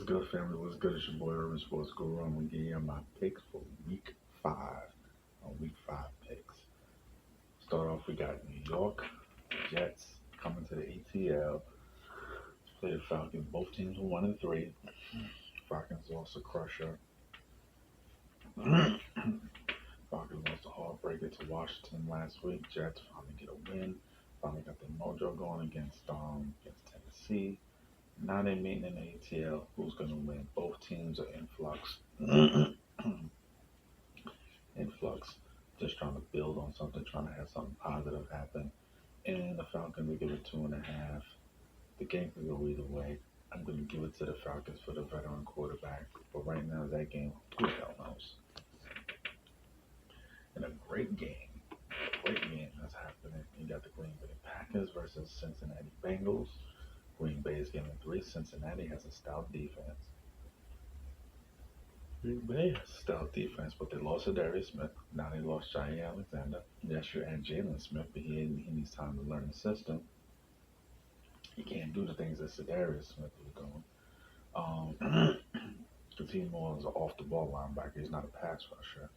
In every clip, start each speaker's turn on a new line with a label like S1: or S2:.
S1: good, family? What's good? It's your boy Urban Sports Guru. I'm gonna give you my picks for Week Five. Week Five picks. Start off, we got New York Jets coming to the ATL. Play the Falcons. Both teams are 1-3. Falcons lost a crusher. Falcons lost a heartbreaker to Washington last week. Jets finally get a win. Finally got their mojo going against Tennessee. Now they're meeting in the ATL. Who's gonna win? Both teams are in flux. In flux, just trying to build on something, trying to have something positive happen. And the Falcons will give it 2.5. The game can go either way. I'm going to give it to the Falcons for the veteran quarterback. But right now, that game, who the hell knows? And great game that's happening. You got the Green Bay Packers versus Cincinnati Bengals. Green Bay is giving 3. Cincinnati has a stout defense. Green Bay has a stout defense, but they lost to Darius Smith. Now they lost Jair Alexander. Yes, you add Jalen Smith, but he needs time to learn the system. He can't do the things that Darius Smith was doing. Because he more is an off the ball linebacker. He's not a pass rusher.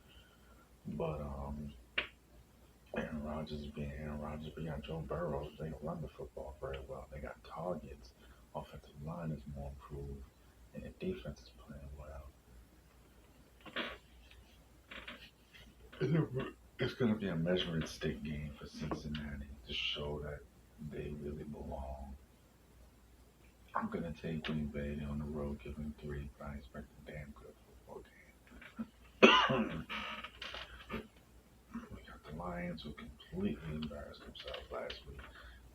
S1: But Aaron Rodgers being Aaron Rodgers, but you got Joe Burrow. They can run the football very well. They got targets. Offensive line is more improved, and the defense is playing well. It's going to be a measuring stick game for Cincinnati to show that they really belong. I'm going to take Green Bay on the road, giving 3, but I expect a damn good football game. We got the Lions, who completely embarrassed themselves last week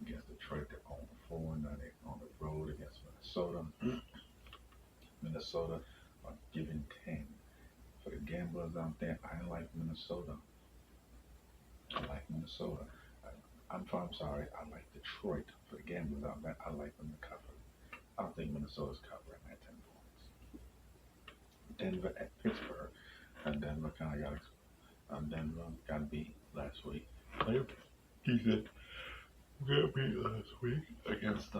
S1: against Detroit. They're 0-4. Now they're on the road against Minnesota. Minnesota are giving 10. For the gamblers out there, I like Minnesota. I'm sorry, I like Detroit. For the gamblers out there, I like them to cover. I don't think Minnesota's covering at 10 points. Denver at Pittsburgh. And Denver got beat last week. He said got beat last week against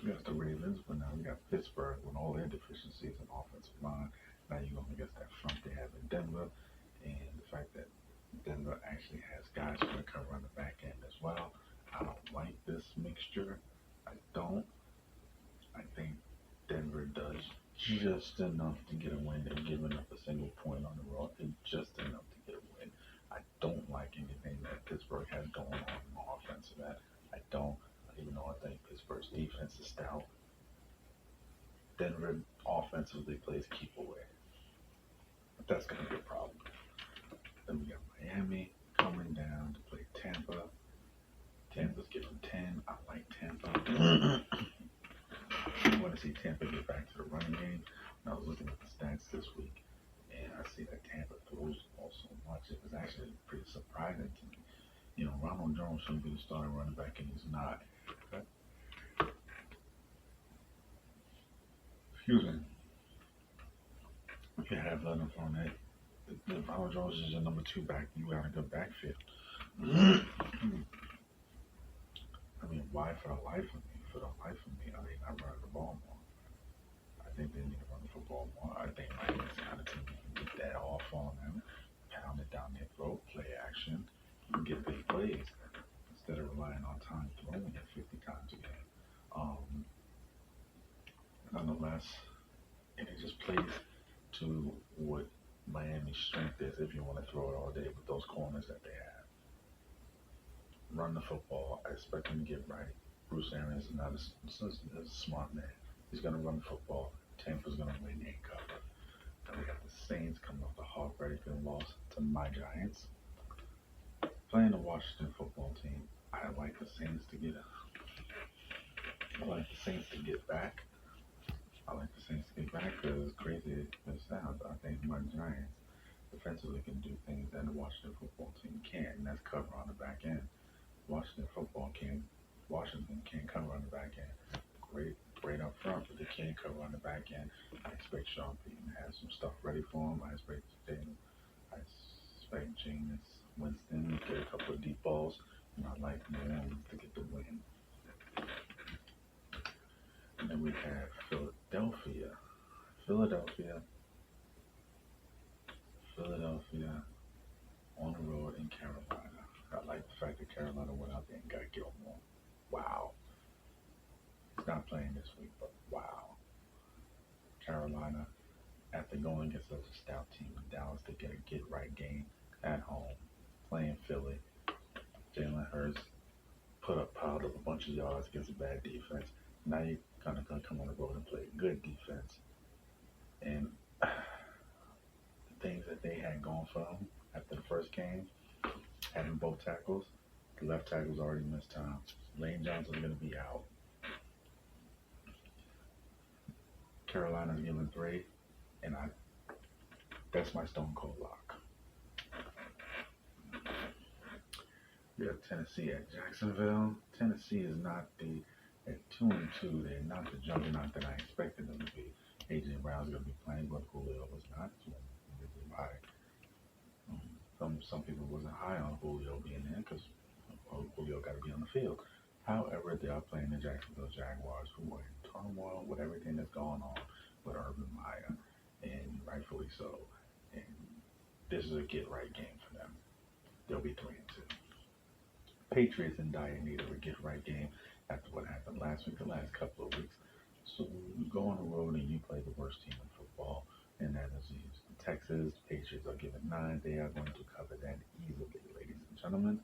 S1: against the Ravens, but now we got Pittsburgh with all their deficiencies in offensive line. Now you're going against that front they have in Denver, and the fact that Denver actually has guys who can cover on the back end as well. I don't like this mixture. I don't. I think Denver does just enough to get a win. They're giving up a single point on the road. It's just enough to get a win. I don't like anything that Pittsburgh has going on offensive end. I don't. Even though I think Pittsburgh's defense is stout, Denver offensively plays keep away. But that's going to be a problem. Then we got Miami coming down to play Tampa. Tampa's giving 10. I like Tampa. I want to see Tampa get back to the running game. And I was looking at the stats this week, and I see that Tampa throws the ball so much. It was actually pretty surprising to me. You know, Ronald Jones shouldn't be the starting running back, and he's not. Excuse me. You have Leonard Fournette. If Ronald Jones is your number 2 back, you got a good backfield. I mean, why for the life of me? For the life of me, are they not running the ball more? I think they need to run the football more. I think Miami's the kind of team that can get that off on them, pound it down their throat, play action, and get big plays instead of relying on time throwing it 50 times a game. Nonetheless, and it just plays to what Miami's strength is if you want to throw it all day with those corners that they have. Run the football. I expect him to get right. Bruce Arians is not a smart man. He's going to run the football. Tampa's going to win and cover. Then we got the Saints coming off the heartbreaking loss to my Giants. Playing the Washington football team. I like the Saints to get back. I like the Saints to get back because crazy as it sounds, I think my Giants defensively can do things that the Washington football team can't, and that's cover on the back end. Washington can't cover on the back end. Great up front, but they can't cover on the back end. I expect Sean Payton to have some stuff ready for him. I expect Jameis Winston to get a couple of deep balls, and I like New Orleans to get the win. we have Philadelphia. Philadelphia. Philadelphia on the road in Carolina. I like the fact that Carolina went out there and got Gilmore. Wow. He's not playing this week, but wow. Carolina, after going against such a stout team in Dallas to get a get-right game at home, playing Philly, Jalen Hurts piled up a bunch of yards against a bad defense. Now you're gonna come on the road and play a good defense. And the things that they had going for them after the first game, having both tackles, the left tackle's already missed time. Lane Johnson's gonna be out. Carolina's giving 3, and that's my stone cold lock. We have Tennessee at Jacksonville. Tennessee is not at 2-2. They're not the juggernaut that I expected them to be. AJ Brown's going to be playing, but Julio was not. Some people wasn't high on Julio being there because Julio got to be on the field. However, they are playing the Jacksonville Jaguars, who are in turmoil with everything that's going on with Urban Meyer, and rightfully so. And this is a get-right game for them. They'll be 3-2. Patriots in dire need of a get-right game after what happened last week, the last couple of weeks. So you go on the road and you play the worst team in football, and that is the Texas. Patriots are given 9. They are going to cover that easily, ladies and gentlemen.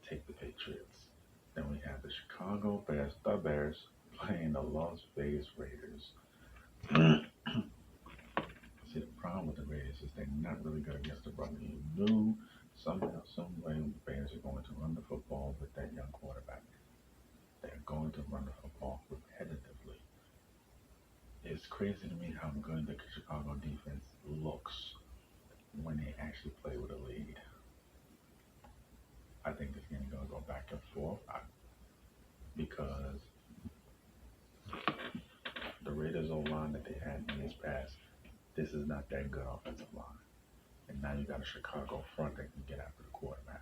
S1: Take the Patriots. Then we have the Chicago Bears, playing the Las Vegas Raiders. See, the problem with the Raiders is they're not really good against the run. You knew somehow, some way, the Bears are going to run the football with that young quarterback. They're going to run the football repetitively. It's crazy to me how good the Chicago defense looks when they actually play with a lead. I think this game is going to go back and forth because the Raiders' O-line that they had in this past, this is not that good offensive line. And now you got a Chicago front that can get after the quarterback.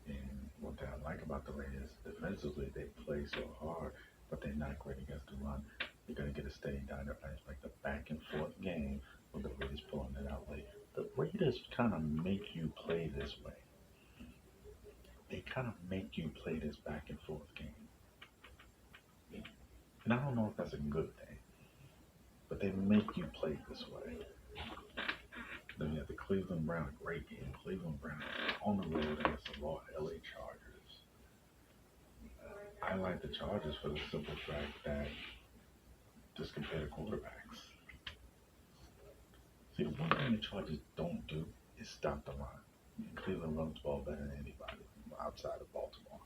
S1: And what I like about the Raiders, defensively, they play so hard, but they're not great against the run. You're going to get a steady down. I expect a back and forth game with the Raiders pulling it out late. The Raiders kind of make you play this way. They kind of make you play this back and forth game. And I don't know if that's a good thing, but they make you play this way. Then you have the Cleveland Browns, great game. Cleveland Browns on the road against the LA Chargers. I like the Chargers for the simple fact that just compare the quarterbacks. See, the one thing the Chargers don't do is stop the run. Cleveland runs the ball better than anybody outside of Baltimore.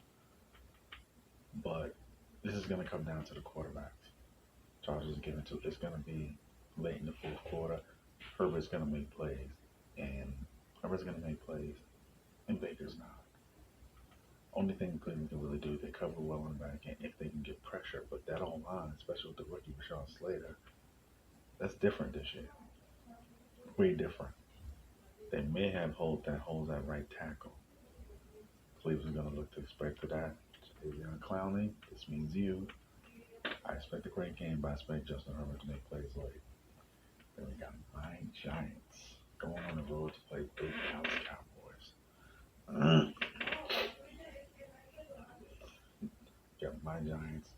S1: But this is going to come down to the quarterbacks. Chargers are giving to it's going to be late in the fourth quarter. Herbert's going to make plays, and Baker's not. Only thing Cleveland can really do, they cover well in the back end if they can get pressure. But that O-line, especially with the rookie Rashawn Slater, that's different this year. Way different. They may have holes at right tackle. Cleveland's going to look to expect for that. Jadeveon Clowney, this means you. I expect a great game, but I expect Justin Herbert to make plays late. Then we got my Giants going on the road to play big Dallas Cowboys. Got my Giants.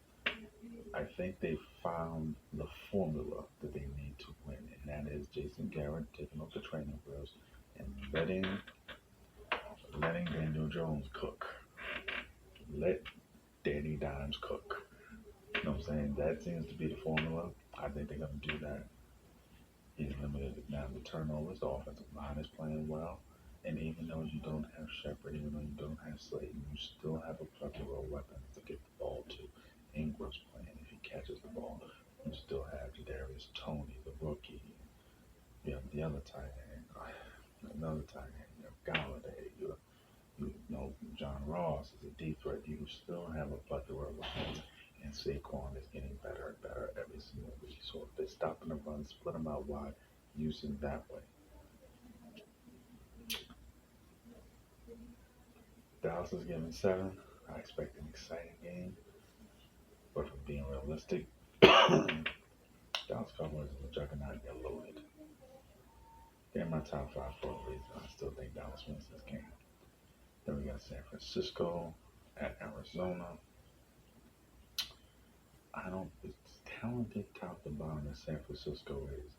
S1: I think they found the formula that they need to win, and that is Jason Garrett taking up the training wheels and letting Daniel Jones cook. Let Danny Dimes cook. You know what I'm saying? That seems to be the formula. I think they're going to do that. He's limited now the turnovers. The offensive line is playing well. And even though you don't have Shepard, even though you don't have Slayton, you still have a plethora of weapons to get the ball to. Ingram's playing if he catches the ball. You still have Kadarius Toney, the rookie. You have the other tight end, another tight end. You have Galladay. You know John Ross is a deep threat. You still have a plethora of weapons. And Saquon is getting better and better every single week. So if they stop in the run, split them out wide, use them that way. Dallas is giving 7. I expect an exciting game. But for being realistic, Dallas Cowboys is a juggernaut. They're loaded. They're in my top five for a reason. I still think Dallas wins this game. Then we got San Francisco at Arizona. I don't. It's talented top to bottom as San Francisco is.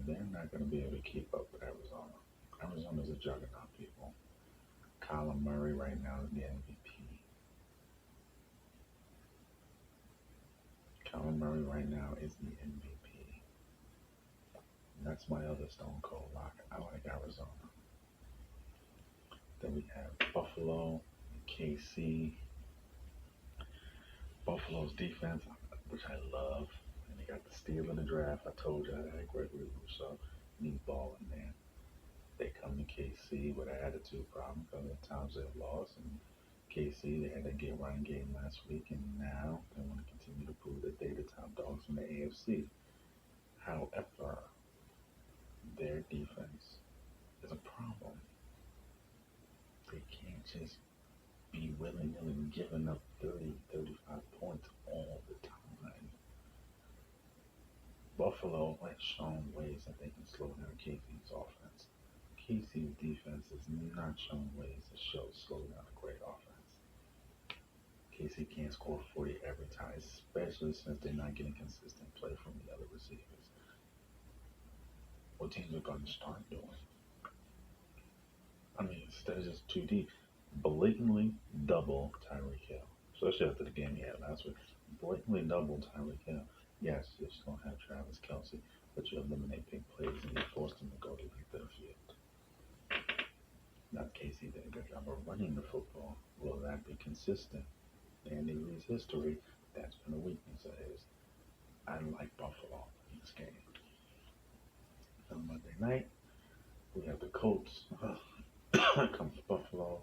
S1: They're not going to be able to keep up with Arizona. Arizona's a juggernaut, people. Kyler Murray right now is the MVP. Kyler Murray right now is the MVP. And that's my other Stone Cold lock. I like Arizona. Then we have Buffalo, KC. Buffalo's defense, which I love. And they got the steal in the draft. I told you I had Gregory Rousseau. He's balling, man. They come to KC with an attitude problem because of the times they've lost. And KC, they had that get running game last week, and now they want to continue to prove that they're the top dogs in the AFC. However, their defense is a problem. They can't just be willy-nilly giving up 30, 35 points all the time. Buffalo has shown ways that they can slow down KC's offense. KC's defense has not shown ways to slow down a great offense. KC can't score 40 every time, especially since they're not getting consistent play from the other receivers. What teams are going to start doing? I mean, instead of just too deep, blatantly double Tyreek Hill, especially after the game he had last week. Blatantly double Tyreek Hill. Yes, you're still going to have Travis Kelce, but you eliminate big plays and you force them to go to the field. Not KC did a good job of running the football. Will that be consistent? Andy Reid's history, that's been a weakness of his. I like Buffalo in this game. On Monday night, we have the Colts come to Buffalo.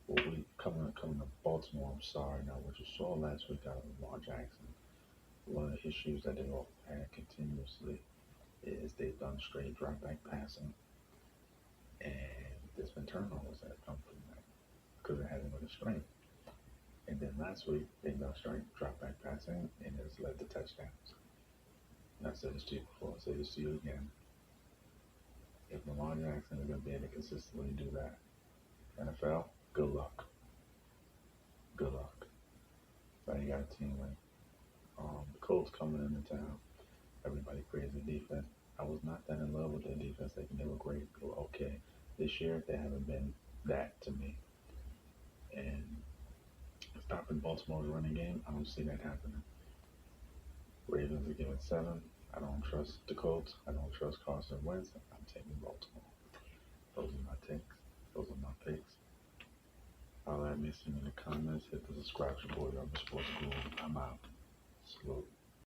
S1: Well, we coming to Baltimore. I'm sorry. Now, what you saw last week out of Lamar Jackson, one of the issues that they all had continuously is they've done straight drop back passing, and there's been turnovers that have come from that because it hasn't been a strength. And then last week, they done straight drop back passing, and it's led to touchdowns. And I've said this to you before. I'll say this to you again. If Lamar Jackson is going to be able to consistently do that, NFL, good luck. Good luck. But you got a team like the Colts coming into town. Everybody praised the defense. I was not that in love with their defense. They were great. They were okay. This year, they haven't been that to me. And stopping Baltimore's running game, I don't see that happening. Ravens are giving 7. I don't trust the Colts. I don't trust Carson Wentz. I'm taking Baltimore. Those are my takes. Those are my picks. Holler at me, see me in the comments. Hit the subscribe button on the Sports Guru. I'm out. Salute.